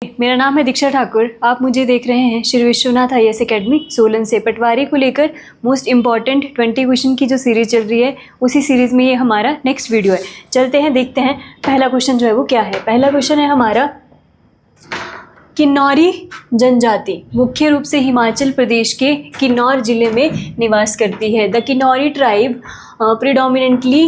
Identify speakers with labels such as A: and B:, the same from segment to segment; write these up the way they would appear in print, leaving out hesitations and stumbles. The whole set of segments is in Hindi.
A: मेरा नाम है दीक्षा ठाकुर। आप मुझे देख रहे हैं श्री विश्वनाथ IAS एकेडमी सोलन से। पटवारी को लेकर मोस्ट इम्पॉर्टेंट 20 क्वेश्चन की जो सीरीज चल रही है, उसी सीरीज़ में ये हमारा नेक्स्ट वीडियो है। चलते हैं, देखते हैं पहला क्वेश्चन जो है वो क्या है। पहला क्वेश्चन है हमारा, किन्नौरी जनजाति मुख्य रूप से हिमाचल प्रदेश के किन्नौर जिले में निवास करती है। The Kinnauri tribe predominantly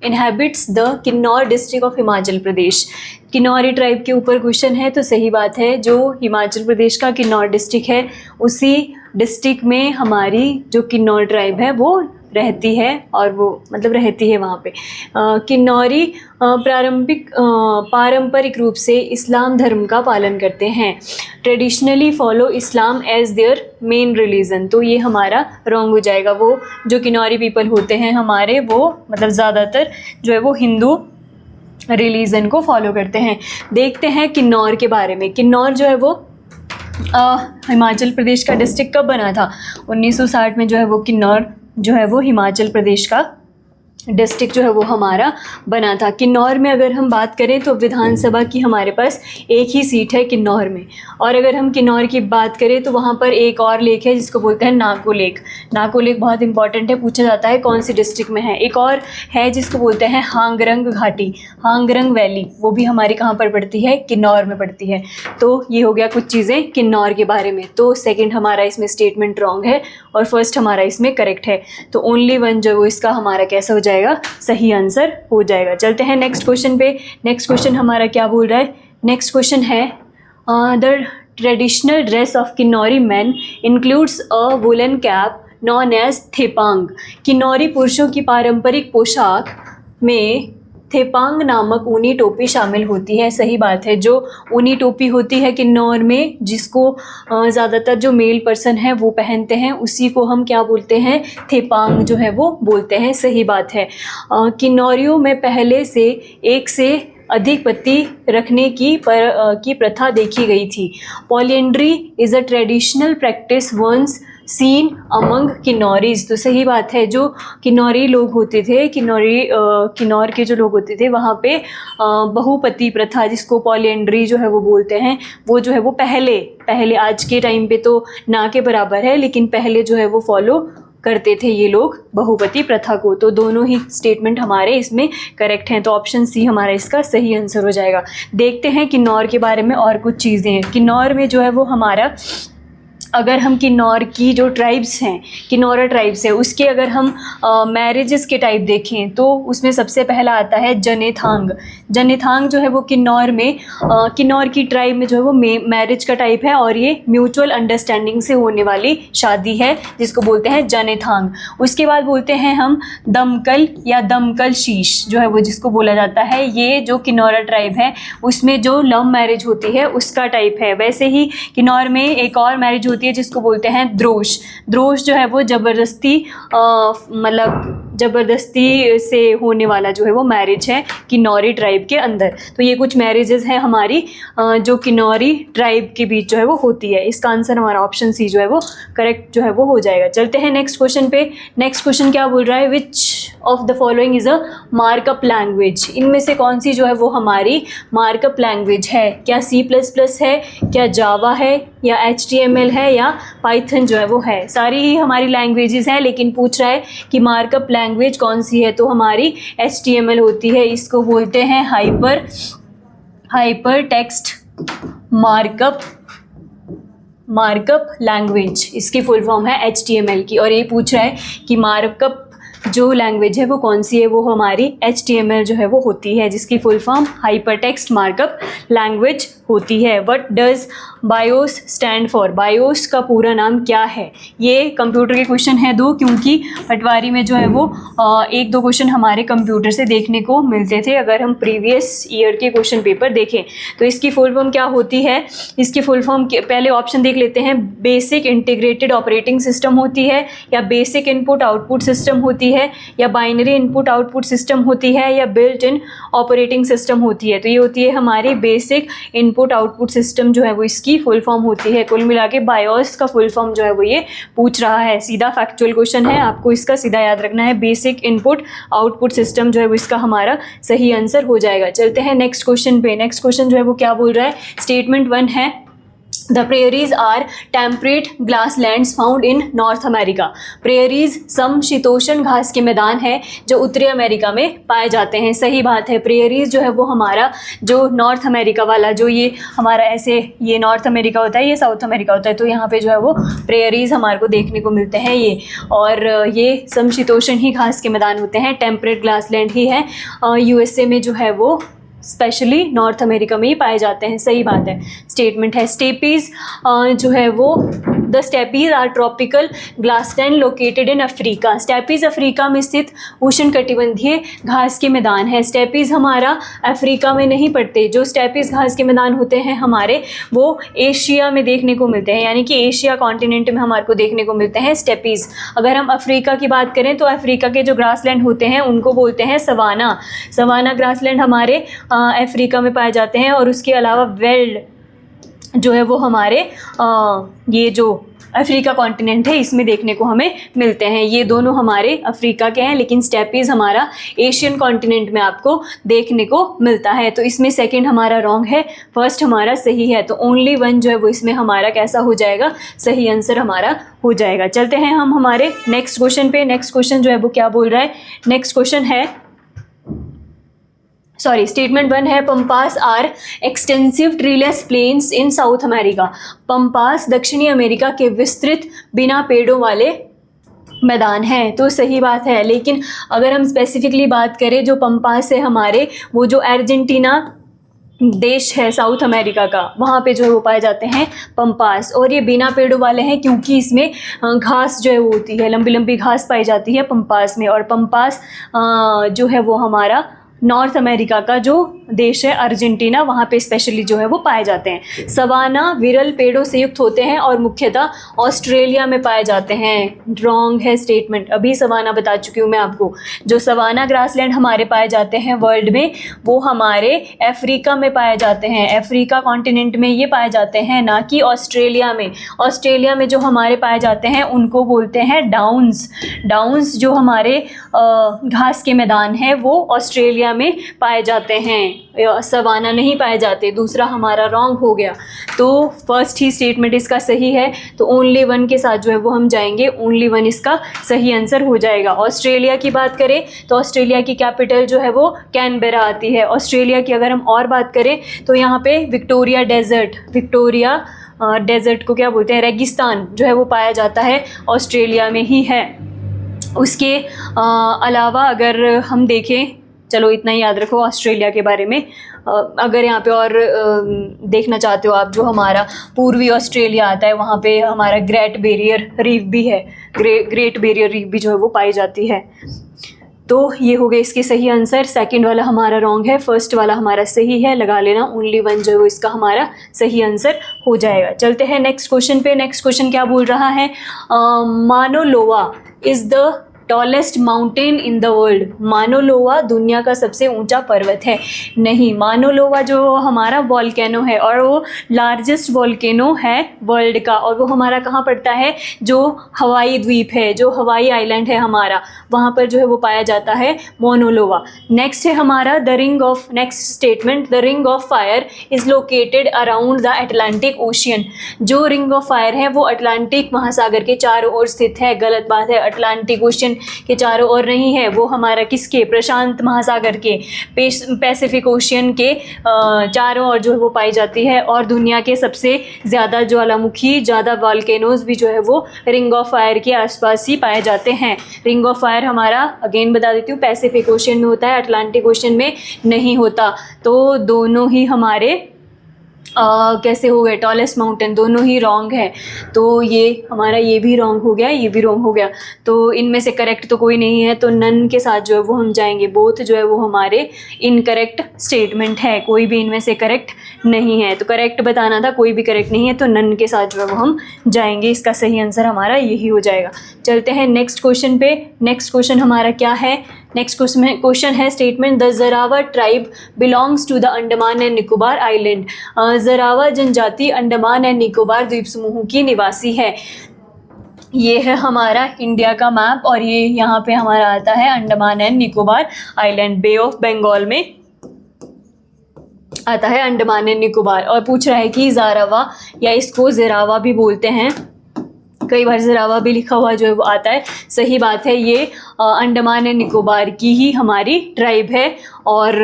A: inhabits the Kinnaur district of Himachal Pradesh. Kinnauri tribe के ऊपर क्वेश्चन है, तो सही बात है, जो हिमाचल प्रदेश का किन्नौर डिस्ट्रिक्ट है, उसी डिस्ट्रिक्ट में हमारी जो किन्नौर ट्राइब है वो रहती है, और वो मतलब रहती है वहाँ पे। किन्नौरी पारंपरिक रूप से इस्लाम धर्म का पालन करते हैं। Traditionally follow Islam as their main religion. तो ये हमारा रॉन्ग हो जाएगा। वो जो किन्नौरी पीपल होते हैं हमारे, वो मतलब ज़्यादातर जो है वो हिंदू रिलीजन को फॉलो करते हैं। देखते हैं किन्नौर के बारे में। किन्नौर जो है वो हिमाचल प्रदेश का डिस्ट्रिक्ट कब बना था? 1960 में जो है वो किन्नौर जो है वो हिमाचल प्रदेश का डिस्ट्रिक्ट जो है वो हमारा बना था। किन्नौर में अगर हम बात करें तो विधानसभा की हमारे पास एक ही सीट है किन्नौर में। और अगर हम किन्नौर की बात करें तो वहाँ पर एक और लेक है जिसको बोलते हैं नाको लेक। नाको लेक बहुत इंपॉर्टेंट है, पूछा जाता है कौन सी डिस्ट्रिक्ट में है। एक और है जिसको बोलते हैं हांगरंग घाटी, हांगरंग वैली, वो भी हमारी कहाँ पर पड़ती है? किन्नौर में पड़ती है। तो ये हो गया कुछ चीज़ें किन्नौर के बारे में। तो सेकेंड हमारा इसमें स्टेटमेंट रॉन्ग है और फर्स्ट हमारा इसमें करेक्ट है। तो ओनली वन जो वो इसका हमारा कैसा हो जाएगा? सही आंसर हो जाएगा। चलते हैं नेक्स्ट क्वेश्चन पे। नेक्स्ट क्वेश्चन हमारा क्या बोल रहा है? नेक्स्ट क्वेश्चन है, the traditional dress of Kinnauri man includes a woollen cap known as Thepang. Kinnauri पुरुषों की पारंपरिक पोशाक में थेपांग नामक ऊनी टोपी शामिल होती है। सही बात है, जो ऊनी टोपी होती है किन्नौर में, जिसको ज़्यादातर जो मेल पर्सन है वो पहनते हैं, उसी को हम क्या बोलते हैं? थेपांग जो है वो बोलते हैं। सही बात है। किन्नौरियों में पहले से एक से अधिक पति रखने की प्रथा देखी गई थी। Polyandry is a traditional practice once seen among Kinnauris. तो सही बात है, जो किन्नौरी लोग होते थे, किन्नौर के जो लोग होते थे, वहाँ पे बहुपति प्रथा, जिसको पॉलिएंड्री जो है वो बोलते हैं, वो जो है वो पहले आज के टाइम पे तो ना के बराबर है, लेकिन पहले जो है वो फॉलो करते थे ये लोग बहुपति प्रथा को। तो दोनों ही स्टेटमेंट हमारे इसमें करेक्ट हैं। तो ऑप्शन सी हमारा इसका सही आंसर हो जाएगा। देखते हैं किन्नौर के बारे में और कुछ चीज़ें हैं। किन्नौर में जो है वो हमारा, अगर हम किन्नौर की जो ट्राइब्स हैं, किन्नौरा ट्राइब्स है, उसके अगर हम मैरिजेस के टाइप देखें तो उसमें सबसे पहला आता है जनेथांग। जनेथांग जो है वो किन्नौर में, किन्नौर की ट्राइब में जो है वो मैरिज का टाइप है, और ये म्यूचुअल अंडरस्टैंडिंग से होने वाली शादी है, जिसको बोलते हैं जनेथांग। उसके बाद बोलते हैं हम दमकल या दमकल शीश जो है वो, जिसको बोला जाता है, ये जो किन्नौरा ट्राइब है उसमें जो लव मैरिज होती है उसका टाइप है। वैसे ही किन्नौर में एक और मैरिज होती है जिसको बोलते हैं द्रोश। द्रोश जो है वो ज़बरदस्ती मतलब ज़बरदस्ती से होने वाला जो है वो मैरिज है किन्नौरी ट्राइब के अंदर। तो ये कुछ मैरिजेस हैं हमारी जो किन्नौरी ट्राइब के बीच जो है वो होती है। इसका आंसर हमारा ऑप्शन सी जो है वो करेक्ट जो है वो हो जाएगा। चलते हैं नेक्स्ट क्वेश्चन पे। नेक्स्ट क्वेश्चन क्या बोल रहा है? Which of the following is a markup language. इनमें से कौन सी जो है वो हमारी मार्कअप लैंग्वेज है? क्या C++ है, क्या जावा है, या HTML है, या पाइथन जो है वो है? सारी ही हमारी लैंग्वेजेस हैं, लेकिन पूछ रहा है कि मार्कअप लैंग्वेज कौन सी है, तो हमारी HTML होती है। इसको बोलते हैं हाइपर टेक्स्ट मार्कअप लैंग्वेज। इसकी फुल फॉर्म है HTML की। और ये पूछ रहा है कि मार्कअप जो लैंग्वेज है वो कौन सी है, वो हमारी HTML जो है वो होती है, जिसकी full form hyper text markup language होती है। What does BIOS stand for? BIOS का पूरा नाम क्या है? ये कंप्यूटर के क्वेश्चन है दो, क्योंकि पटवारी में जो है वो एक दो क्वेश्चन हमारे कंप्यूटर से देखने को मिलते थे अगर हम प्रीवियस ईयर के क्वेश्चन पेपर देखें। तो इसकी फुल फॉर्म क्या होती है? इसकी फुल फॉर्म पहले ऑप्शन देख लेते हैं। बेसिक इंटीग्रेटेड ऑपरेटिंग सिस्टम होती है, या बेसिक इनपुट आउटपुट सिस्टम होती है, या बाइनरी इनपुट आउटपुट सिस्टम होती है, या बिल्ट इन ऑपरेटिंग सिस्टम होती है। तो ये होती है हमारी बेसिक इनपुट आउटपुट सिस्टम जो है वो इसकी की फुल फॉर्म होती है। कुल मिला के बायोस का फुल फॉर्म जो है वो ये पूछ रहा है। सीधा फैक्चुअल क्वेश्चन है, आपको इसका सीधा याद रखना है। बेसिक इनपुट आउटपुट सिस्टम जो है वो इसका हमारा सही आंसर हो जाएगा। चलते हैं नेक्स्ट क्वेश्चन पे। नेक्स्ट क्वेश्चन जो है वो क्या बोल रहा है, स्टेटमेंट 1 है the prairies are temperate grasslands found in North America. Prairies समशीतोष्ण घास के मैदान है जो उत्तरी अमेरिका में पाए जाते हैं। सही बात है, प्रेयरीज जो है वो हमारा जो नॉर्थ अमेरिका वाला जो ये हमारा ऐसे ये नॉर्थ अमेरिका होता है, ये साउथ अमेरिका होता है, तो यहाँ पे जो है वो प्रेयरीज हमारे को देखने को मिलते हैं ये। और ये समशीतोष्ण ही घास के मैदान होते हैं, टेम्परेट ग्रासलैंड ही है। यूएसए में जो है वो स्पेशली नॉर्थ अमेरिका में ही पाए जाते हैं। सही बात है। स्टेटमेंट है स्टेपीज जो है वो the steppes are tropical grassland located in Africa. Steppes Africa में स्थित उष्णकटिबंधीय घास के मैदान है। स्टेपीज हमारा अफ्रीका में नहीं पड़ते। जो स्टेपीज घास के मैदान होते हैं हमारे वो एशिया में देखने को मिलते हैं, यानी कि एशिया कॉन्टिनेंट में हमारे को देखने को मिलते हैं स्टेपीज। अगर हम अफ्रीका की बात करें तो अफ्रीका के जो ग्रासलैंड होते हैं उनको बोलते हैं सवाना। सवाना ग्रासलैंड हमारे अफ्रीका में पाए जाते हैं। और उसके अलावा वेल्ड जो है वो हमारे ये जो अफ्रीका कॉन्टिनेंट है इसमें देखने को हमें मिलते हैं। ये दोनों हमारे अफ्रीका के हैं, लेकिन स्टेपीज हमारा एशियन कॉन्टिनेंट में आपको देखने को मिलता है। तो इसमें सेकंड हमारा रॉन्ग है, फर्स्ट हमारा सही है। तो ओनली वन जो है वो इसमें हमारा कैसा हो जाएगा, सही आंसर हमारा हो जाएगा। चलते हैं हम हमारे नेक्स्ट क्वेश्चन पे। नेक्स्ट क्वेश्चन जो है वो क्या बोल रहा है, नेक्स्ट क्वेश्चन है स्टेटमेंट 1 है pampas are extensive treeless plains in South America. Pampas दक्षिणी अमेरिका के विस्तृत बिना पेड़ों वाले मैदान है। तो सही बात है, लेकिन अगर हम स्पेसिफिकली बात करें जो पंपास है हमारे वो जो अर्जेंटीना देश है साउथ अमेरिका का, वहाँ पे जो है वो पाए जाते हैं पंपास। और ये बिना पेड़ों वाले हैं क्योंकि इसमें घास जो है वो होती है, लंबी लंबी घास पाई जाती है पंपास में। और पंपास जो है वो हमारा नॉर्थ अमेरिका का जो देश है अर्जेंटीना, वहाँ पे स्पेशली जो है वो पाए जाते हैं। सवाना विरल पेड़ों से युक्त होते हैं और मुख्यतः ऑस्ट्रेलिया में पाए जाते हैं। रॉन्ग है स्टेटमेंट, अभी सवाना बता चुकी हूँ मैं आपको। जो सवाना ग्रासलैंड हमारे पाए जाते हैं वर्ल्ड में वो हमारे अफ्रीका में पाए जाते हैं, अफ्रीका कॉन्टिनेंट में ये पाए जाते हैं, ना कि ऑस्ट्रेलिया में। ऑस्ट्रेलिया में जो हमारे पाए जाते हैं उनको बोलते हैं डाउन्स। डाउन्स जो हमारे घास के मैदान हैं वो ऑस्ट्रेलिया में पाए जाते हैं, सवाना नहीं पाए जाते। दूसरा हमारा रॉन्ग हो गया। तो फर्स्ट ही स्टेटमेंट इसका सही है, तो ओनली वन के साथ जो है वो हम जाएंगे, ओनली वन इसका सही आंसर हो जाएगा। ऑस्ट्रेलिया की बात करें तो ऑस्ट्रेलिया की कैपिटल जो है वो कैनबेरा आती है। ऑस्ट्रेलिया की अगर हम और बात करें तो यहाँ पे विक्टोरिया डेजर्ट, विक्टोरिया डेजर्ट को क्या बोलते हैं, रेगिस्तान जो है वो पाया जाता है ऑस्ट्रेलिया में ही है। उसके अलावा अगर हम देखें, चलो इतना ही याद रखो ऑस्ट्रेलिया के बारे में। अगर यहाँ पे और देखना चाहते हो आप, जो हमारा पूर्वी ऑस्ट्रेलिया आता है वहाँ पे हमारा ग्रेट बैरियर रीफ भी है, ग्रेट बैरियर रीफ भी जो है वो पाई जाती है। तो ये हो गए इसके सही आंसर। सेकंड वाला हमारा रॉन्ग है, फर्स्ट वाला हमारा सही है, लगा लेना। ओनली वन जो है वो इसका हमारा सही आंसर हो जाएगा। चलते हैं नेक्स्ट क्वेश्चन पे। नेक्स्ट क्वेश्चन क्या बोल रहा है, मानो लोआ is the tallest mountain in the world. मानो लोआ दुनिया का सबसे ऊंचा पर्वत है। नहीं, मानो लोआ जो हमारा वॉल्केनो है और वो लार्जेस्ट वॉल्केनो है वर्ल्ड का, और वो हमारा कहाँ पड़ता है, जो हवाई द्वीप है, जो हवाई आइलैंड है हमारा, वहाँ पर जो है वो पाया जाता है मानो लोआ। नेक्स्ट है हमारा the ring of, next statement, the ring of fire is located around the Atlantic ocean. जो रिंग ऑफ फायर है वो अटलांटिक महासागर के चारों ओर स्थित है। गलत बात है, अटलांटिक ओशियन के चारों ओर नहीं है, वो हमारा किसके, प्रशांत महासागर के, पैसिफिक ओशियन के चारों ओर जो है वो पाई जाती है। और दुनिया के सबसे ज़्यादा ज्वालामुखी, ज़्यादा वॉल्केनोज भी जो है वो रिंग ऑफ फायर के आसपास ही पाए जाते हैं। रिंग ऑफ फायर हमारा, अगेन बता देती हूँ, पैसिफिक ओशियन में होता है, अटलांटिक ओशियन में नहीं होता। तो दोनों ही हमारे कैसे हो गए, टॉलेस्ट माउंटेन, दोनों ही रॉन्ग है। तो ये हमारा ये भी रॉन्ग हो गया, ये भी रॉन्ग हो गया। तो इनमें से करेक्ट तो कोई नहीं है, तो नन के साथ जो है वो हम जाएंगे। बोथ जो है वो हमारे इनकरेक्ट स्टेटमेंट है, कोई भी इनमें से करेक्ट नहीं है। तो करेक्ट बताना था, कोई भी करेक्ट नहीं है, तो नन के साथ जो है वो हम जाएंगे। इसका सही आंसर हमारा यही हो जाएगा। चलते हैं नेक्स्ट क्वेश्चन पे। नेक्स्ट क्वेश्चन हमारा क्या है, नेक्स्ट क्वेश्चन है statement the Jarawa tribe belongs to the Andaman and Nicobar island. Jarawa जनजाति अंडमान एंड निकोबार द्वीप समूह की निवासी है। ये है हमारा इंडिया का मैप और ये यहाँ पे हमारा आता है Andaman and Nicobar island, bay of Bengal में आता है अंडमान एंड निकोबार। और पूछ रहा है कि जारावा या इसको ज़रावा भी बोलते हैं, कई बार ज़रावा भी लिखा हुआ जो है वो आता है। सही बात है, ये अंडमान एंड निकोबार की ही हमारी ट्राइब है और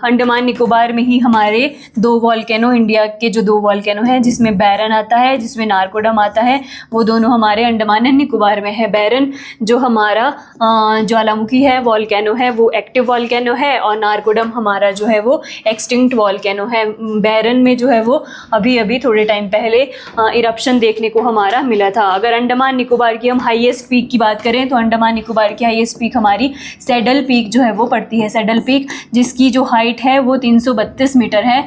A: अंडमान निकोबार में ही हमारे 2 वॉल्केनो, इंडिया के जो 2 वॉल्केनो हैं जिसमें बैरन आता है जिसमें नारकोडम आता है, वो दोनों हमारे अंडमान एंड निकोबार में है। बैरन जो हमारा ज्वालामुखी है, वॉल्केनो है, वो एक्टिव वॉल्केनो है और नारकोडम हमारा जो है वो एक्सटिंक्ट वॉल्केनो है। बैरन में जो है वो अभी अभी थोड़े टाइम पहले इरप्शन देखने को हमारा मिला था। अगर अंडमान निकोबार की हम हाईएस्ट पीक की बात करें तो अंडमान निकोबार की हाईएस्ट पीक हमारी सैडल पीक जो है वो पड़ती है। सैडल पीक जिसकी जो हाइट है वो 332 मीटर है,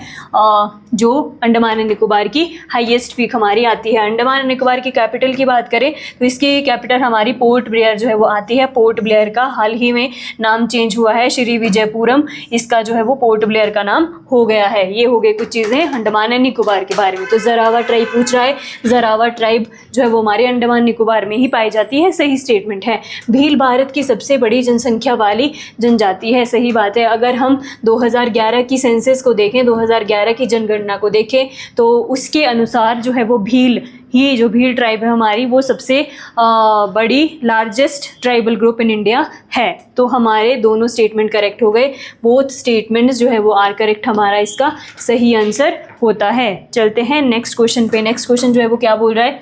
A: जो अंडमान एंड निकोबार की हाईएस्ट पीक हमारी आती है। अंडमान एंड निकोबार की कैपिटल की बात करें तो इसकी कैपिटल हमारी पोर्ट ब्लेयर जो है वो आती है। पोर्ट ब्लेयर का हाल ही में नाम चेंज हुआ है, श्री विजयपुरम इसका जो है वो पोर्ट ब्लेयर का नाम हो गया है। ये हो गई कुछ चीज़ें अंडमान एंड निकोबार के बारे में। तो जरावा ट्राइब पूछ रहा है, जरावा ट्राइब जो है वो हमारे अंडमान निकोबार में ही पाई जाती है, सही स्टेटमेंट है। भील भारत की सबसे बड़ी जनसंख्या वाली जनजाति है, सही बात है। अगर हम 2011 की सेंसस को देखें, 2011 की जनगणना को देखें तो उसके अनुसार जो है वो भील ही, जो भील ट्राइब है हमारी, वो सबसे बड़ी largest tribal group in India है। तो हमारे दोनों स्टेटमेंट करेक्ट हो गए, बोथ स्टेटमेंट्स जो है वो आर करेक्ट, हमारा इसका सही आंसर होता है। चलते हैं नेक्स्ट क्वेश्चन पे। नेक्स्ट क्वेश्चन जो है वो क्या बोल रहा है,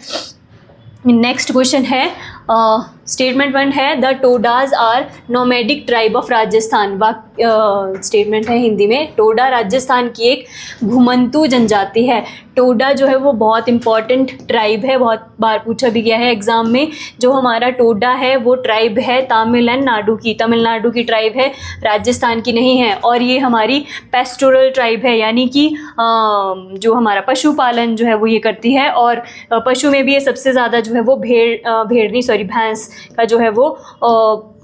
A: नेक्स्ट क्वेश्चन है स्टेटमेंट 1 है the Todas are nomadic tribe of Rajasthan. Statement है हिंदी में, टोडा राजस्थान की एक घुमंतू जनजाति है। टोडा जो है वो बहुत इंपॉर्टेंट ट्राइब है, बहुत बार पूछा भी गया है एग्जाम में। जो हमारा टोडा है वो ट्राइब है तमिलनाडु की, तमिलनाडु की ट्राइब है, राजस्थान की नहीं है। और ये हमारी पेस्टोरल ट्राइब है, यानी कि जो हमारा पशुपालन जो है वो ये करती है। और पशु में भी ये सबसे ज़्यादा जो है वो भैंस का जो है वो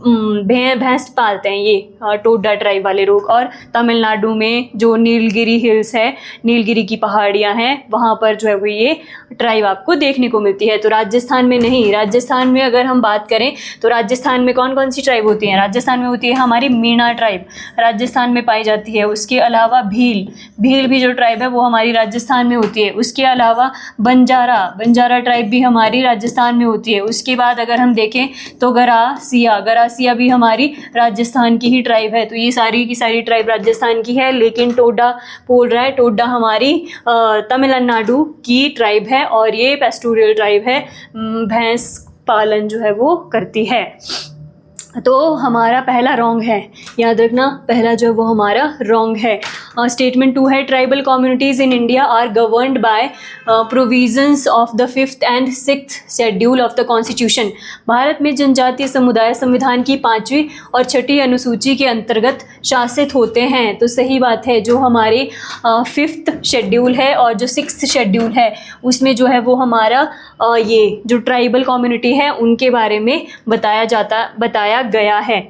A: भैंस पालते हैं ये टोडा ट्राइब वाले लोग। और तमिलनाडु में जो नीलगिरी हिल्स है, नीलगिरी की पहाड़ियाँ हैं, वहाँ पर जो है वो ये ट्राइब आपको देखने को मिलती है। तो राजस्थान में नहीं, राजस्थान में अगर हम बात करें तो राजस्थान में कौन कौन सी ट्राइब होती हैं? राजस्थान में होती है हमारी मीणा ट्राइब, राजस्थान में पाई जाती है। उसके अलावा भील भी जो ट्राइब है वो हमारी राजस्थान में होती है। उसके अलावा बंजारा ट्राइब भी हमारी राजस्थान में होती है। उसके बाद अगर हम देखें तो गरासिया भी हमारी राजस्थान की ही ट्राइब है। तो ये सारी की सारी ट्राइब राजस्थान की है, लेकिन टोडा बोल रहा है, टोडा हमारी तमिलनाडु की ट्राइब है और ये पेस्टोरियल ट्राइब है, भैंस पालन जो है वो करती है। तो हमारा पहला रॉन्ग है, याद रखना, पहला जो है वो हमारा रॉन्ग है। स्टेटमेंट 2 है tribal communities in India are governed by provisions of the 5th and 6th schedule of the constitution. Bharat में जनजातीय समुदाय संविधान की 5वीं और 6ठी अनुसूची के अंतर्गत शासित होते हैं। तो सही बात है, जो हमारे 5th शेड्यूल है और जो 6th शेड्यूल है उसमें जो है वो हमारा ये जो ट्राइबल कम्युनिटी है उनके बारे में बताया गया है।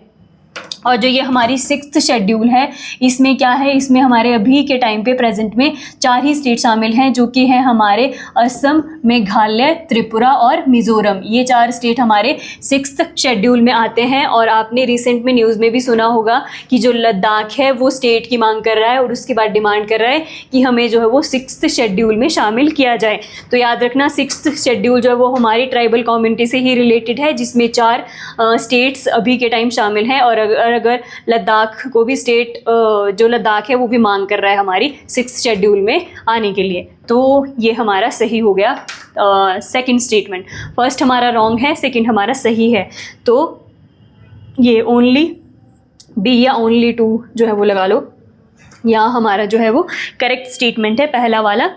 A: और जो ये हमारी 6th शेड्यूल है इसमें क्या है, इसमें हमारे अभी के टाइम पे प्रेजेंट में 4 ही स्टेट शामिल हैं, जो कि हैं हमारे असम, मेघालय, त्रिपुरा और मिज़ोरम। ये 4 स्टेट हमारे 6th शेड्यूल में आते हैं। और आपने रिसेंट में न्यूज़ में भी सुना होगा कि जो लद्दाख है वो स्टेट की मांग कर रहा है और उसके बाद डिमांड कर रहा है कि हमें जो है वो 6th शेड्यूल में शामिल किया जाए। तो याद रखना 6th शेड्यूल जो है वो हमारी ट्राइबल कम्युनिटी से ही रिलेटेड है, जिसमें 4 स्टेट्स अभी के टाइम शामिल हैं। और अगर लद्दाख को भी स्टेट, जो लद्दाख है वो भी मांग कर रहा है हमारी 6th शेड्यूल में आने के लिए। तो ये हमारा सही हो गया सेकंड स्टेटमेंट। फर्स्ट हमारा रॉन्ग है, सेकंड हमारा सही है। तो ये ओनली बी या ओनली 2 जो है वो लगा लो, यहाँ हमारा जो है वो करेक्ट स्टेटमेंट है, पहला वाला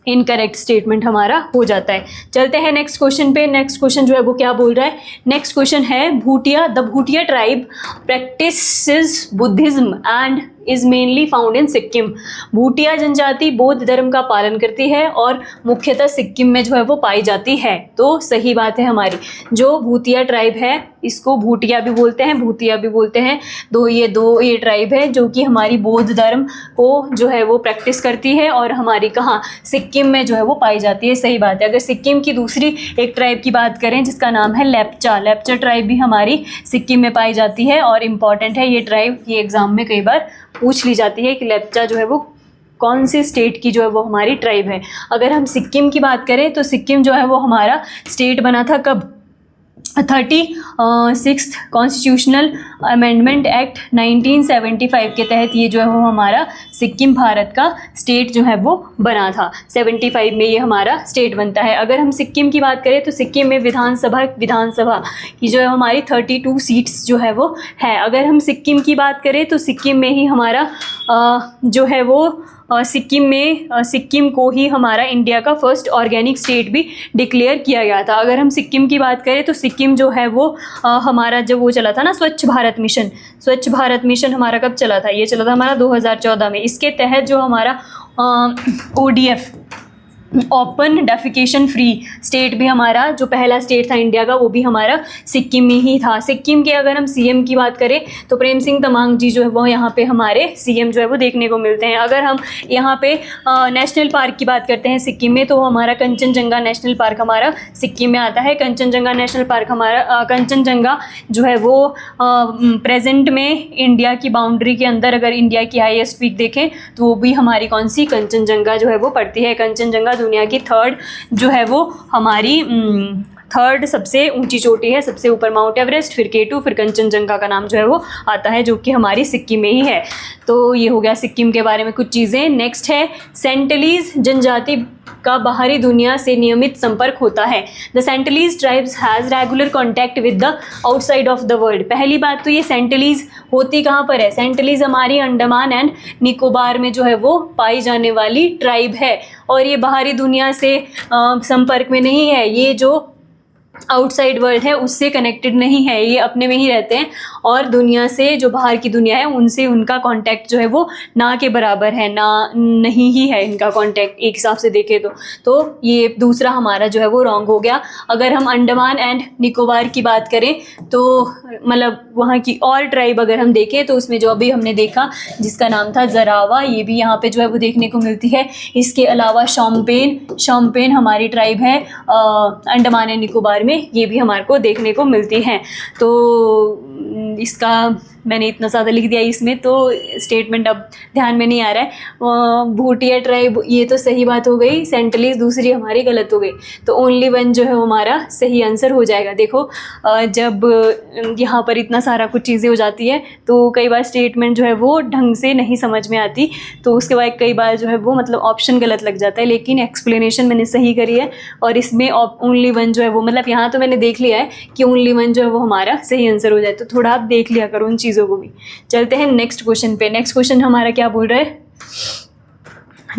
A: इनकरेक्ट स्टेटमेंट हमारा हो जाता है। चलते हैं नेक्स्ट क्वेश्चन पे। नेक्स्ट क्वेश्चन जो है वो क्या बोल रहा है, नेक्स्ट क्वेश्चन है the Bhutia tribe practices Buddhism and is mainly found in Sikkim. Bhutia जनजाति बौद्ध धर्म का पालन करती है और मुख्यतः सिक्किम में जो है वो पाई जाती है। तो सही बात है हमारी। जो भूतिया ट्राइब है इसको भूटिया भी बोलते हैं, भूतिया भी बोलते हैं। दो ये ट्राइब है जो कि हमारी बौद्ध धर्म को जो है वो प्रैक्टिस करती है और हमारी कहाँ, सिक्किम में जो है वो पाई जाती है। सही बात है। अगर सिक्किम की दूसरी एक ट्राइब की बात करें जिसका नाम है लेप्चा, लेप्चा ट्राइब भी हमारी सिक्किम में पाई जाती है और इम्पॉर्टेंट है ये ट्राइब, ये एग्जाम में कई बार पूछ ली जाती है कि लेप्चा जो है वो कौन सी स्टेट की जो है वो हमारी ट्राइब है। अगर हम सिक्किम की बात करें तो सिक्किम जो है वो हमारा स्टेट बना था कब, 36th कॉन्स्टिट्यूशनल अमेंडमेंट एक्ट 1975 के तहत ये जो है वो हमारा सिक्किम भारत का स्टेट जो है वो बना था। 75 में ये हमारा स्टेट बनता है। अगर हम सिक्किम की बात करें तो सिक्किम में विधानसभा की जो है हमारी 32 सीट्स जो है वो है। अगर हम सिक्किम की बात करें तो सिक्किम में ही हमारा जो है वो सिक्किम को ही हमारा इंडिया का फर्स्ट ऑर्गेनिक स्टेट भी डिक्लेयर किया गया था। अगर हम सिक्किम की बात करें तो सिक्किम जो है वो हमारा जब वो चला था ना स्वच्छ भारत मिशन हमारा कब चला था, ये चला था हमारा 2014 में। इसके तहत जो हमारा ODF open defecation free state भी हमारा जो पहला स्टेट था इंडिया का वो भी हमारा सिक्किम में ही था। सिक्किम के अगर हम सीएम की बात करें तो प्रेम सिंह तमांग जी जो है वो यहाँ पे हमारे सीएम जो है वो देखने को मिलते हैं। अगर हम यहाँ पे नेशनल पार्क की बात करते हैं सिक्किम में तो हमारा कंचनजंगा नेशनल पार्क हमारा सिक्किम में आता है। कंचनजंगा नेशनल पार्क हमारा कंचनजंगा जो है वो प्रेजेंट में इंडिया की बाउंड्री के अंदर, अगर इंडिया की हाईएस्ट पीक देखें तो वो भी हमारी कौन सी, कंचनजंगा जो है वो पड़ती है। कंचनजंगा दुनिया की थर्ड जो है वो हमारी थर्ड सबसे ऊंची चोटी है, सबसे ऊपर माउंट एवरेस्ट, फिर K2, फिर कंचनजंगा का नाम जो है वो आता है जो कि हमारी सिक्किम में ही है। तो ये हो गया सिक्किम के बारे में कुछ चीज़ें। नेक्स्ट है सेंटलीज जनजाति का बाहरी दुनिया से नियमित संपर्क होता है। The Sentinelese tribes has regular contact with the outside of the world. पहली बात तो ये सेंटलीज होती कहाँ पर है, सेंटलीज हमारी अंडमान एंड निकोबार में जो है वो पाई जाने वाली ट्राइब है और ये बाहरी दुनिया से संपर्क में नहीं है। ये जो आउटसाइड वर्ल्ड है उससे कनेक्टेड नहीं है, ये अपने में ही रहते हैं और दुनिया से जो बाहर की दुनिया है उनसे उनका कांटेक्ट जो है वो ना के बराबर है, ना नहीं ही है इनका कांटेक्ट एक हिसाब से देखें तो ये दूसरा हमारा जो है वो रॉन्ग हो गया। अगर हम अंडमान एंड निकोबार की बात करें तो मतलब वहाँ की और ट्राइब अगर हम देखें तो उसमें जो अभी हमने देखा जिसका नाम था जरावा, ये भी यहाँ पे जो है वो देखने को मिलती है। इसके अलावा शोम्पेन हमारी ट्राइब है अंडमान एंड निकोबार में, ये भी हमारे को देखने को मिलती हैं। तो इसका मैंने इतना ज़्यादा लिख दिया इसमें तो स्टेटमेंट अब ध्यान में नहीं आ रहा है। भूटिया ट्राइब ये तो सही बात हो गई, सेंटलीज दूसरी हमारी गलत हो गई, तो ओनली वन जो है हमारा सही आंसर हो जाएगा। देखो जब यहाँ पर इतना सारा कुछ चीज़ें हो जाती है तो कई बार स्टेटमेंट जो है वो ढंग से नहीं समझ में आती, तो उसके बाद कई बार जो है वो मतलब ऑप्शन गलत लग जाता है, लेकिन एक्सप्लेनेशन मैंने सही करी है और इसमें ओनली वन जो है वो मतलब यहाँ तो मैंने देख लिया है कि ओनली वन जो है वो हमारा सही आंसर हो जाए, तो थोड़ा आप देख लिया करो उन चीज़ों को भी। चलते हैं नेक्स्ट क्वेश्चन पे। नेक्स्ट क्वेश्चन हमारा क्या बोल रहा है,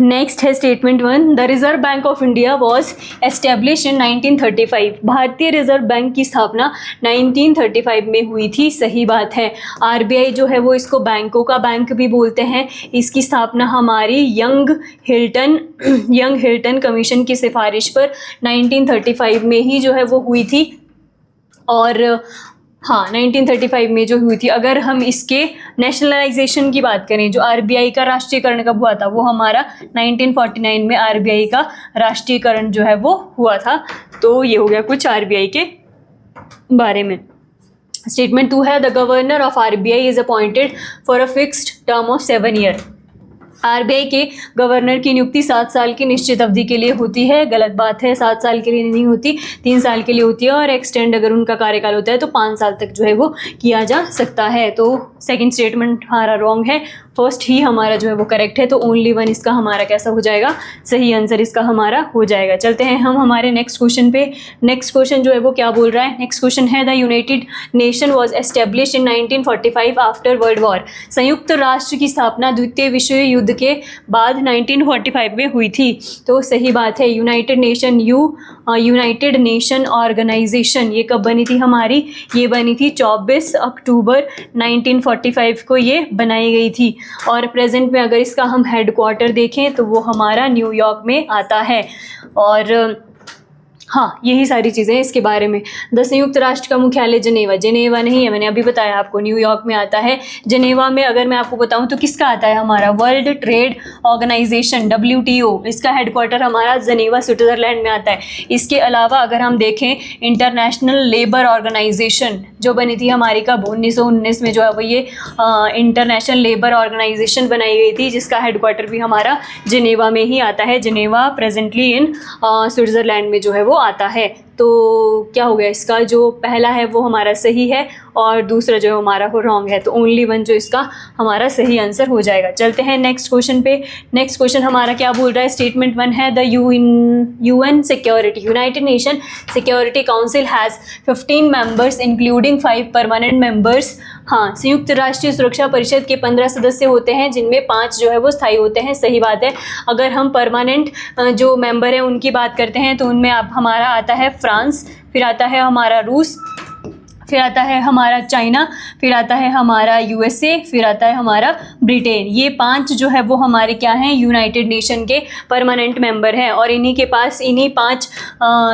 A: नेक्स्ट है statement 1, the reserve bank of India was establish in 1935। भारतीय रिजर्व बैंक की स्थापना 1935 में हुई थी। सही बात है। आरबीआई जो है वो इसको बैंकों का बैंक भी बोलते हैं। इसकी स्थापना हमारी यंग हिल्टन कमीशन की सिफारिश पर 1935 में ही जो है वो हुई थी और हाँ 1935 में जो हुई थी। अगर हम इसके नेशनलाइजेशन की बात करें, जो आरबीआई का राष्ट्रीयकरण कब हुआ था, वो हमारा 1949 में आरबीआई का राष्ट्रीयकरण जो है वो हुआ था। तो ये हो गया कुछ आरबीआई के बारे में। स्टेटमेंट 2 है, the governor of RBI is appointed for a fixed term of 7 year. RBI के गवर्नर की नियुक्ति 7 साल की निश्चित अवधि के लिए होती है। गलत बात है, 7 साल के लिए नहीं होती, 3 साल के लिए होती है और एक्सटेंड अगर उनका कार्यकाल होता है तो 5 साल तक जो है वो किया जा सकता है। तो सेकंड स्टेटमेंट हमारा रॉन्ग है, फर्स्ट ही हमारा जो है वो करेक्ट है। तो ओनली वन इसका हमारा कैसा हो जाएगा, सही आंसर इसका हमारा हो जाएगा। चलते हैं हम हमारे नेक्स्ट क्वेश्चन पे। नेक्स्ट क्वेश्चन जो है वो क्या बोल रहा है, नेक्स्ट क्वेश्चन है, the United nation was establish in 1945 after world war. संयुक्त राष्ट्र की स्थापना द्वितीय विश्व युद्ध के बाद 1945 में हुई थी। तो सही बात है। यूनाइटेड नेशन ऑर्गेनाइजेशन ये कब बनी थी हमारी, ये बनी थी 24 अक्टूबर 1945 को ये बनाई गई थी। और प्रेजेंट में अगर इसका हम हेडक्वार्टर देखें तो वो हमारा न्यूयॉर्क में आता है। और हाँ, यही सारी चीज़ें इसके बारे में। द संयुक्त राष्ट्र का मुख्यालय जिनेवा, जिनेवा नहीं है, मैंने अभी बताया आपको, न्यूयॉर्क में आता है। जिनेवा में अगर मैं आपको बताऊं तो किसका आता है, हमारा वर्ल्ड ट्रेड ऑर्गेनाइजेशन WTO, इसका हेडक्वार्टर हमारा जिनेवा स्विट्ज़रलैंड में आता है। इसके अलावा अगर हम देखें इंटरनेशनल लेबर ऑर्गेनाइजेशन जो बनी थी हमारी कब, 1919 में जो है वो ये इंटरनेशनल लेबर ऑर्गेनाइजेशन बनाई गई थी, जिसका हेडक्वार्टर भी हमारा जिनेवा में ही आता है। जिनेवा प्रेजेंटली इन स्विट्ज़रलैंड में जो है वो आता है। तो क्या हो गया, इसका जो पहला है वो हमारा सही है और दूसरा जो है हमारा वो रॉन्ग है। तो ओनली वन जो इसका हमारा सही आंसर हो जाएगा। चलते हैं नेक्स्ट क्वेश्चन पे। नेक्स्ट क्वेश्चन हमारा क्या बोल रहा है, स्टेटमेंट 1 है the UN security, United nation security council has 15 members including 5 permanent members. हाँ, संयुक्त राष्ट्रीय सुरक्षा परिषद के 15 सदस्य होते हैं जिनमें 5 जो है वो स्थायी होते हैं। सही बात है। अगर हम परमानेंट जो मेंबर हैं उनकी बात करते हैं तो उनमें अब हमारा आता है फ्रांस, फिर आता है हमारा रूस, फिर आता है हमारा चाइना, फिर आता है हमारा USA, फिर आता है हमारा ब्रिटेन। ये 5 जो है वो हमारे क्या हैं, यूनाइटेड नेशन के परमानेंट मेंबर हैं। और इन्हीं के पास, इन्हीं 5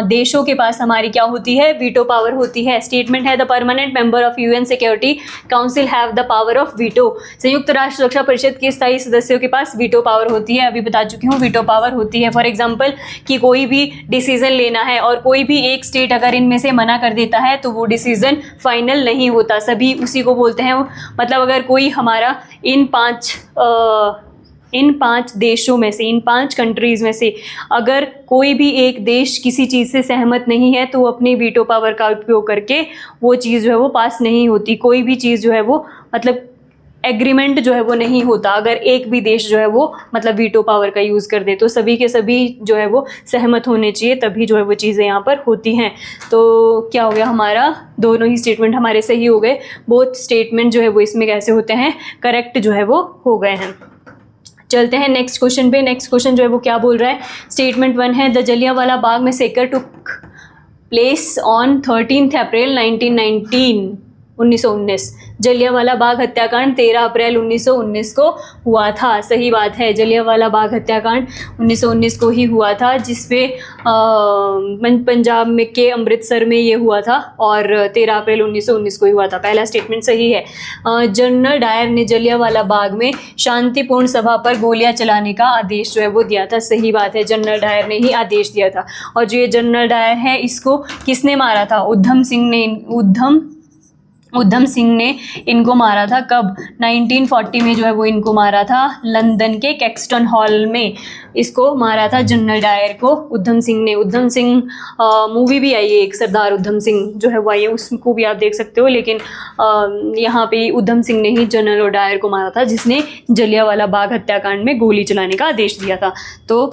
A: देशों के पास हमारी क्या होती है, वीटो पावर होती है। स्टेटमेंट है the permanent member of UN security council have the power of veto. संयुक्त राष्ट्र सुरक्षा परिषद के स्थायी सदस्यों के पास वीटो पावर होती है। अभी बता चुकी हूँ वीटो पावर होती है। फॉर एग्जाम्पल कि कोई भी डिसीजन लेना है और कोई भी एक स्टेट अगर इनमें से मना कर देता है तो वो डिसीजन फाइनल नहीं होता, सभी उसी को बोलते हैं। मतलब अगर कोई हमारा इन 5 देशों में से, इन 5 कंट्रीज़ में से अगर कोई भी एक देश किसी चीज़ से सहमत नहीं है तो वो अपनी वीटो पावर का उपयोग करके वो चीज़ जो है वो पास नहीं होती। कोई भी चीज़ जो है वो मतलब एग्रीमेंट जो है वो नहीं होता अगर एक भी देश जो है वो मतलब वीटो पावर का यूज़ कर दे। तो सभी के सभी जो है वो सहमत होने चाहिए, तभी जो है वो चीज़ें यहाँ पर होती हैं। तो क्या हो गया, हमारा दोनों ही स्टेटमेंट हमारे सही हो गए। बोथ स्टेटमेंट जो है वो इसमें कैसे होते हैं, करेक्ट जो है वो हो गए हैं। चलते हैं नेक्स्ट क्वेश्चन पे। नेक्स्ट क्वेश्चन जो है वो क्या बोल रहा है, स्टेटमेंट 1 है the Jallianwala Bagh massacre took place on 13 अप्रैल 1919। जलियांवाला बाग हत्याकांड 13 अप्रैल 1919 को हुआ था। सही बात है, जलियांवाला बाग हत्याकांड 1919 को ही हुआ था, जिसमें पंजाब में के अमृतसर में ये हुआ था और 13 अप्रैल 1919 को ही हुआ था। पहला स्टेटमेंट सही है। जनरल डायर ने जलियांवाला बाग में शांतिपूर्ण सभा पर गोलियां चलाने का आदेश जो है वो दिया था। सही बात है, जनरल डायर ने ही आदेश दिया था। और जो ये जनरल डायर है इसको किसने मारा था, उधम सिंह ने इनको मारा था। कब, 1940 में जो है वो इनको मारा था, लंदन के कैक्सटन हॉल में इसको मारा था जनरल डायर को उधम सिंह ने। उधम सिंह मूवी भी आई है एक, सरदार उधम सिंह जो है वो आई है, उसको भी आप देख सकते हो। लेकिन यहाँ पे उधम सिंह ने ही जनरल डायर को मारा था जिसने जलियांवाला बाग हत्याकांड में गोली चलाने का आदेश दिया था। तो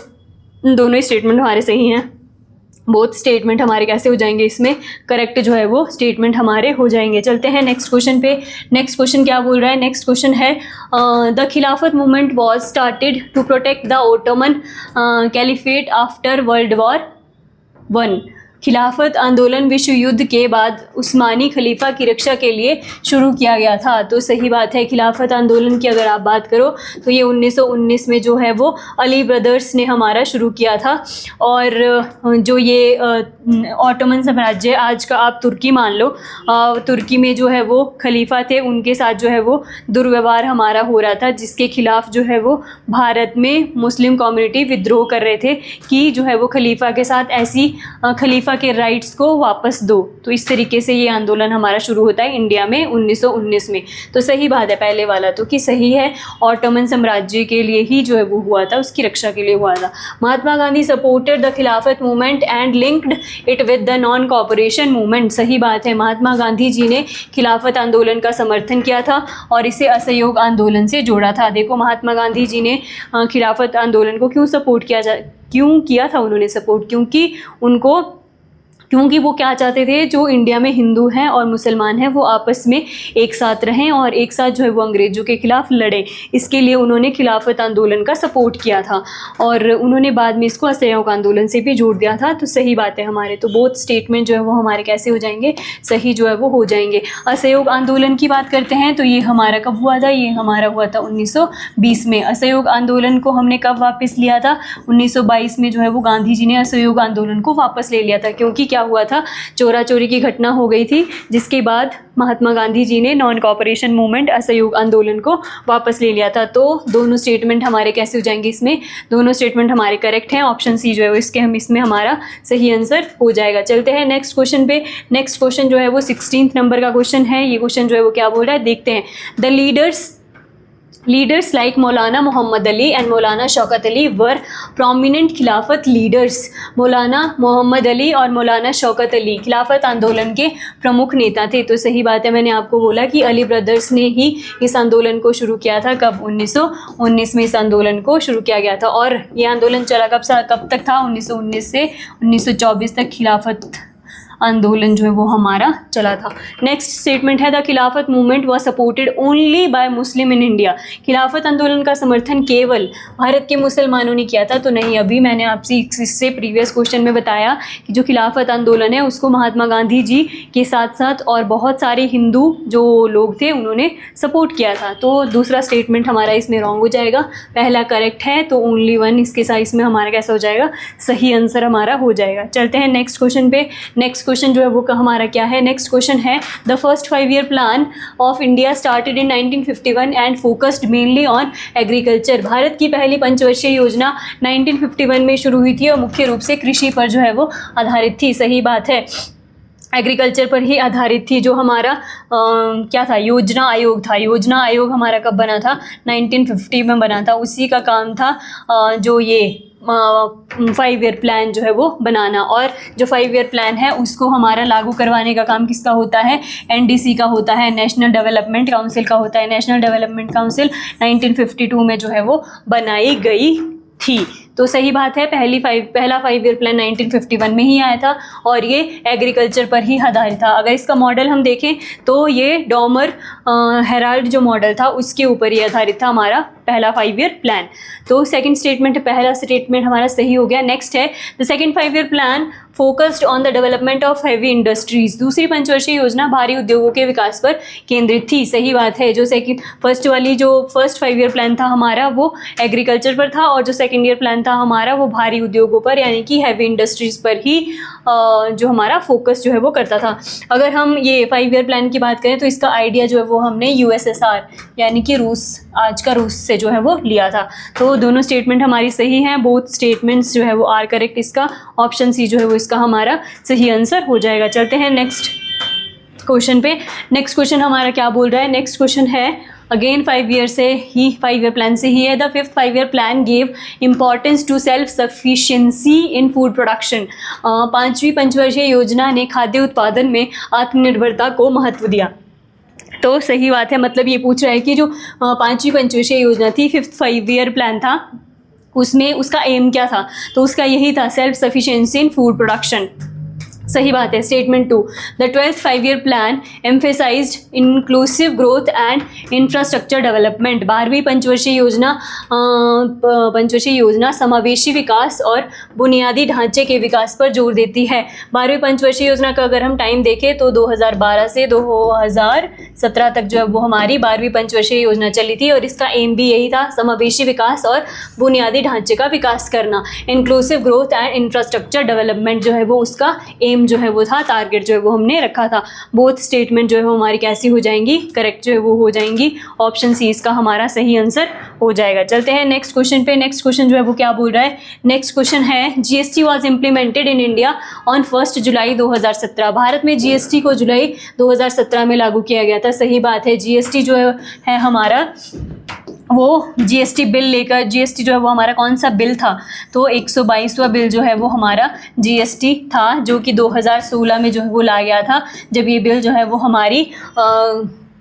A: दोनों ही स्टेटमेंट हमारे सही हैं। बोथ स्टेटमेंट हमारे कैसे हो जाएंगे, इसमें करेक्ट जो है वो स्टेटमेंट हमारे हो जाएंगे। चलते हैं नेक्स्ट क्वेश्चन पे। नेक्स्ट क्वेश्चन क्या बोल रहा है, नेक्स्ट क्वेश्चन है the Khilafat movement was started to protect the Ottoman caliphate after world war 1। Khilafat आंदोलन विश्व युद्ध के बाद उस्मानी खलीफा की रक्षा के लिए शुरू किया गया था। तो सही बात है, खिलाफत आंदोलन की अगर आप बात करो तो ये 1919 में जो है वो अली ब्रदर्स ने हमारा शुरू किया था। और जो ये ऑटोमन साम्राज्य, आज का आप तुर्की मान लो, तुर्की में जो है वो खलीफा थे, उनके साथ जो है वो दुर्व्यवहार हमारा हो रहा था, जिसके खिलाफ जो है वो भारत में मुस्लिम कम्युनिटी विद्रोह कर रहे थे कि जो है वो खलीफा के साथ ऐसी खलीफा के राइट्स को वापस दो। तो इस तरीके से ये आंदोलन हमारा शुरू होता है इंडिया में 1919 में। तो सही बात है पहले वाला तो कि सही है, ऑटोमन साम्राज्य के लिए ही जो है वो हुआ था, उसकी रक्षा के लिए हुआ था। Mahatma Gandhi supported the Khilafat movement and linked it with the non cooperation movement. सही बात है, महात्मा गांधी जी ने खिलाफत आंदोलन का समर्थन किया था और इसे असहयोग आंदोलन से जोड़ा था। देखो महात्मा गांधी जी ने खिलाफत आंदोलन को क्यों किया था उन्होंने सपोर्ट, क्योंकि उनको क्योंकि वो क्या चाहते थे, जो इंडिया में हिंदू हैं और मुसलमान हैं वो आपस में एक साथ रहें और एक साथ जो है वो अंग्रेज़ों के ख़िलाफ़ लड़े। इसके लिए उन्होंने खिलाफत आंदोलन का सपोर्ट किया था और उन्होंने बाद में इसको असहयोग आंदोलन से भी जोड़ दिया था। तो सही बात है हमारे, तो बोथ स्टेटमेंट जो है वो हमारे कैसे हो जाएंगे, सही जो है वो हो जाएंगे। असहयोग आंदोलन की बात करते हैं तो ये हमारा कब हुआ था, ये हमारा हुआ था 1920 में। असहयोग आंदोलन को हमने कब वापस लिया था, 1922 में जो है वो गांधी जी ने असहयोग आंदोलन को वापस ले लिया था। क्योंकि क्या हुआ था, चोरा चोरी की घटना हो गई थी, जिसके बाद महात्मा गांधी जी ने नॉन कॉपरेशन मूवमेंट असहयोग आंदोलन को वापस ले लिया था। तो दोनों स्टेटमेंट हमारे कैसे हो जाएंगे, इसमें दोनों स्टेटमेंट हमारे करेक्ट हैं। ऑप्शन सी जो है वो इसमें हमारा सही आंसर हो जाएगा। चलते हैं नेक्स्ट क्वेश्चन पे। नेक्स्ट क्वेश्चन जो है वो 16 नंबर का क्वेश्चन है। ये क्वेश्चन जो है वो क्या बोल रहा है, देखते हैं। The leaders like Maulana Mohammad Ali and Maulana Shaukat Ali were prominent खिलाफत लीडर्स। मौलाना मोहम्मद अली और मौलाना शौकत अली खिलाफत आंदोलन के प्रमुख नेता थे। तो सही बात है, मैंने आपको बोला कि अली ब्रदर्स ने ही इस आंदोलन को शुरू किया था। कब, 1919 में इस आंदोलन को शुरू किया गया था और ये आंदोलन चला कब तक था, 1919 से 1924 तक खिलाफत आंदोलन जो है वो हमारा चला था। नेक्स्ट स्टेटमेंट है the Khilafat movement was supported only by Muslim in India. खिलाफत आंदोलन का समर्थन केवल भारत के मुसलमानों ने किया था। तो नहीं, अभी मैंने आपसे इससे प्रीवियस क्वेश्चन में बताया कि जो खिलाफत आंदोलन है उसको महात्मा गांधी जी के साथ साथ और बहुत सारे हिंदू जो लोग थे उन्होंने सपोर्ट किया था। तो दूसरा स्टेटमेंट हमारा इसमें रॉन्ग हो जाएगा, पहला करेक्ट है। तो ओनली वन इसके साथ इसमें हमारा कैसा हो जाएगा, सही आंसर हमारा हो जाएगा। चलते हैं नेक्स्ट क्वेश्चन पे। नेक्स्ट क्वेश्चन जो है वो हमारा क्या है, नेक्स्ट क्वेश्चन है the first 5 year plan of India started in 1951 and focused mainly on agriculture. Bharat की पहली पंचवर्षीय योजना 1951 में शुरू हुई थी और मुख्य रूप से कृषि पर जो है वो आधारित थी। सही बात है, एग्रीकल्चर पर ही आधारित थी। जो हमारा क्या था, योजना आयोग था। योजना आयोग हमारा कब बना था, 1950 में बना था। उसी का काम था जो ये 5 ईयर प्लान जो है वो बनाना। और जो 5 ईयर प्लान है उसको हमारा लागू करवाने का काम किसका होता है, एनडीसी का होता है, नेशनल डेवलपमेंट काउंसिल का होता है। नेशनल डेवलपमेंट काउंसिल 1952 में जो है वो बनाई गई थी। तो सही बात है, पहला 5 ईयर प्लान 1951 में ही आया था और ये एग्रीकल्चर पर ही आधारित था। अगर इसका मॉडल हम देखें तो ये डॉमर हेराल्ड जो मॉडल था उसके ऊपर ही आधारित था हमारा पहला 5 ईयर प्लान। तो सेकंड स्टेटमेंट, पहला स्टेटमेंट हमारा सही हो गया। नेक्स्ट है the second 5 year plan focused on the development of heavy industries. दूसरी पंचवर्षीय योजना भारी उद्योगों के विकास पर केंद्रित थी। सही बात है, जो फर्स्ट 5 ईयर प्लान था हमारा वो एग्रीकल्चर पर था और जो सेकंड ईयर प्लान था हमारा वो भारी उद्योगों पर यानी कि हैवी इंडस्ट्रीज पर ही जो हमारा फोकस जो है वो करता था। अगर हम ये 5 ईयर प्लान की बात करें तो इसका आइडिया जो है वो हमने यूएसएसआर यानी कि रूस, आज का रूस से जो है वो लिया था। तो दोनों स्टेटमेंट हमारी सही हैं, बोथ स्टेटमेंट्स जो है वो आर करेक्ट। इसका ऑप्शन सी जो है वो इसका हमारा सही आंसर हो जाएगा। चलते हैं नेक्स्ट क्वेश्चन पे। नेक्स्ट क्वेश्चन हमारा क्या बोल रहा है, नेक्स्ट क्वेश्चन है अगेन 5 ईयर प्लान से ही है। The 5th 5 year plan gave importance to self sufficiency in food production. 5वीं पंचवर्षीय योजना ने खाद्य उत्पादन में आत्मनिर्भरता को महत्व दिया। तो सही बात है, मतलब ये पूछ रहा है कि जो 5वीं पंचवर्षीय योजना थी, 5th 5 ईयर प्लान था, उसमें उसका एम क्या था, तो उसका यही था self sufficiency in food production. सही बात है। Statement 2 the 12th 5 year plan emphasised inclusive growth and infrastructure development. 12वीं पंचवर्षीय योजना समावेशी विकास और बुनियादी ढांचे के विकास पर जोर देती है। 12वीं पंचवर्षीय योजना का अगर हम टाइम देखें तो 2012 से 2017 तक जो है वो हमारी 12वीं पंचवर्षीय योजना चली थी और इसका एम भी यही था, समावेशी विकास और बुनियादी ढांचे का विकास करना। Inclusive growth and infrastructure development जो है वो उसका एम जो है वो था, टारगेट जो है वो हमने रखा था। बोथ स्टेटमेंट जो है वो हमारी कैसी हो जाएंगी, करेक्ट जो है वो हो जाएंगी। ऑप्शन सी इसका हमारा सही आंसर हो जाएगा। चलते हैं नेक्स्ट क्वेश्चन पे। नेक्स्ट क्वेश्चन जो है वो क्या बोल रहा है, नेक्स्ट क्वेश्चन है GST was implemented in India on 1 जुलाई 2017। भारत में जीएसटी को जुलाई 2017 में लागू किया गया था। सही बात है, जीएसटी जो है हमारा वो जीएसटी बिल लेकर, जीएसटी जो है वो हमारा कौन सा बिल था, तो 122वां बिल जो है वो हमारा जीएसटी था, जो कि 2016 में जो है वो ला गया था, जब ये बिल जो है वो हमारी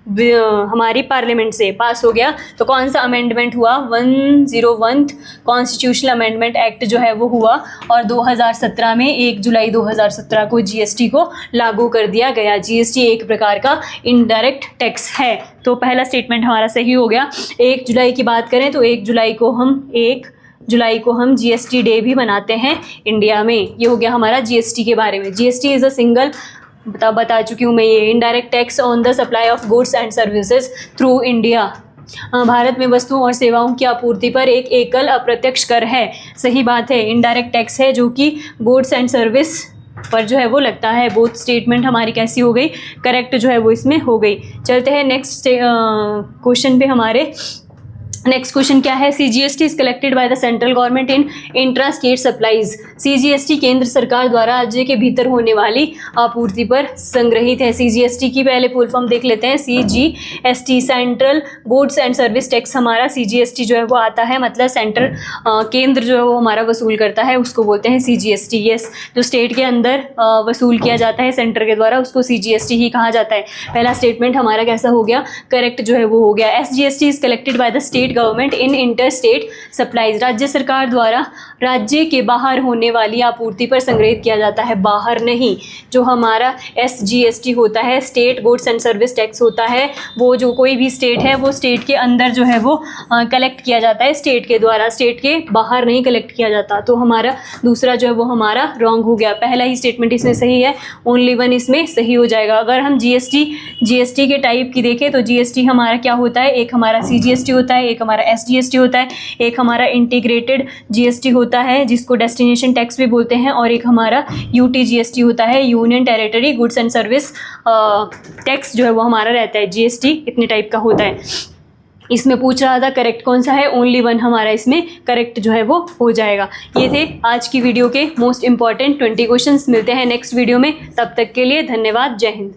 A: हमारी पार्लियामेंट से पास हो गया। तो कौन सा अमेंडमेंट हुआ? 101 कॉन्स्टिट्यूशनल अमेंडमेंट एक्ट जो है वो हुआ, और 2017 में 1 जुलाई 2017 को जीएसटी को लागू कर दिया गया। जीएसटी एक प्रकार का इनडायरेक्ट टैक्स है। तो पहला स्टेटमेंट हमारा सही हो गया। 1 जुलाई की बात करें तो 1 जुलाई को हम जीएसटी डे भी मनाते हैं इंडिया में। ये हो गया हमारा जीएसटी के बारे में। जीएसटी इज़ अ सिंगल, बता चुकी हूँ मैं, ये indirect tax on the supply of goods and services through India. Bharat में वस्तुओं और सेवाओं की आपूर्ति पर एक एकल अप्रत्यक्ष कर है। सही बात है, इनडायरेक्ट टैक्स है जो कि गुड्स एंड सर्विस पर जो है वो लगता है। बोथ स्टेटमेंट हमारी कैसी हो गई? करेक्ट जो है वो इसमें हो गई। चलते हैं नेक्स्ट क्वेश्चन पे। हमारे नेक्स्ट क्वेश्चन क्या है? CGST is collected by the central government in intra state supplies. CGST केंद्र सरकार द्वारा राज्य के भीतर होने वाली आपूर्ति पर संग्रहित है। सीजीएसटी की पहले फुल फॉर्म देख लेते हैं। CGST central goods and service tax हमारा सीजीएसटी जो है वो आता है, मतलब सेंट्रल केंद्र जो है वो हमारा वसूल करता है, उसको बोलते हैं सीजीएसटी। यस, जो स्टेट के अंदर वसूल किया जाता है सेंटर के द्वारा, उसको सीजीएसटी ही कहा जाता है। पहला स्टेटमेंट हमारा कैसा हो गया? करेक्ट जो है वो हो गया। SGST is collected by the state government in inter state supplies. राज्य सरकार द्वारा राज्य के बाहर होने वाली आपूर्ति पर संग्रहित किया जाता है, बाहर नहीं। जो हमारा एसजीएसटी होता है, state goods and service tax होता है, वो जो कोई भी स्टेट है वो स्टेट के अंदर जो है वो कलेक्ट किया जाता है स्टेट के द्वारा, स्टेट के बाहर नहीं कलेक्ट किया जाता। तो हमारा दूसरा जो है वो हमारा रॉन्ग हो गया। पहला ही स्टेटमेंट इसमें सही है, ओनली वन इसमें सही हो जाएगा। अगर हम जीएसटी के टाइप की देखें तो जीएसटी हमारा क्या होता है? एक हमारा सीजीएसटी होता है, एक हमारा एसजीएसटी होता है, एक हमारा इंटीग्रेटेड जीएसटी होता है जिसको डेस्टिनेशन टैक्स भी बोलते हैं, और एक हमारा यूटीजीएसटी होता है, union territory goods and service tax जो है वो हमारा रहता है। जीएसटी इतने टाइप का होता है। इसमें पूछ रहा था करेक्ट कौन सा है, ओनली वन हमारा इसमें करेक्ट जो है वो हो जाएगा। ये थे आज की वीडियो के मोस्ट इंपॉर्टेंट 20 क्वेश्चंस। मिलते हैं नेक्स्ट वीडियो में, तब तक के लिए धन्यवाद। जय हिंद।